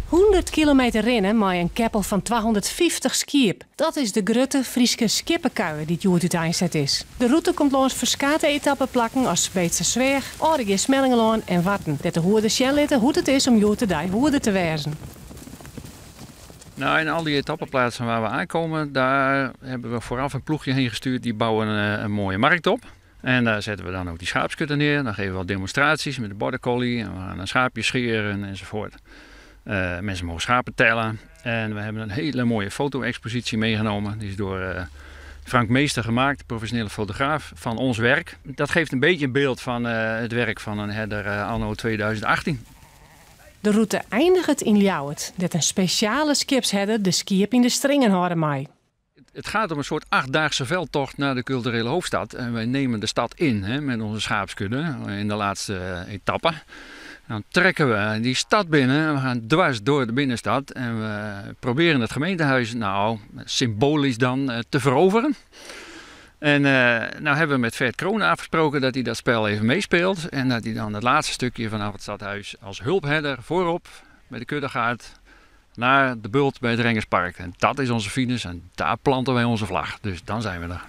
100 kilometer rennen met een keppel van 250 skiep. Dat is de grote Frieske skippenkuier die het joert uiteindelijk is. De route komt langs verschillende etappen plakken als Beetse Zweeg, Orige Smellingelaan en Warten. Dat de hoerders zien laten hoe het is om joer te die hoerder te wezen. Nou, in al die etappenplaatsen waar we aankomen, daar hebben we vooraf een ploegje heen gestuurd. Die bouwen een mooie markt op. En daar zetten we dan ook die schaapskutten neer. Dan geven we wat demonstraties met de border collie. En we gaan een schaapje scheren enzovoort. Mensen mogen schapen tellen. En we hebben een hele mooie foto-expositie meegenomen. Die is door Frank Meester gemaakt, professionele fotograaf van ons werk. Dat geeft een beetje een beeld van het werk van een herder anno 2018. De route eindigt in Ljouwert, dat een speciale skipsherder de skiep in de stringen houden mij. Het gaat om een soort 8-daagse veldtocht naar de culturele hoofdstad. En wij nemen de stad in met onze schaapskudde in de laatste etappe. Dan trekken we die stad binnen, we gaan dwars door de binnenstad en we proberen het gemeentehuis, nou symbolisch dan, te veroveren. En nou hebben we met Vert Kronen afgesproken dat hij dat spel even meespeelt. En dat hij dan het laatste stukje vanaf het stadhuis als hulpherder voorop met de kudde gaat naar de bult bij het Rengerspark. En dat is onze finish en daar planten wij onze vlag. Dus dan zijn we er.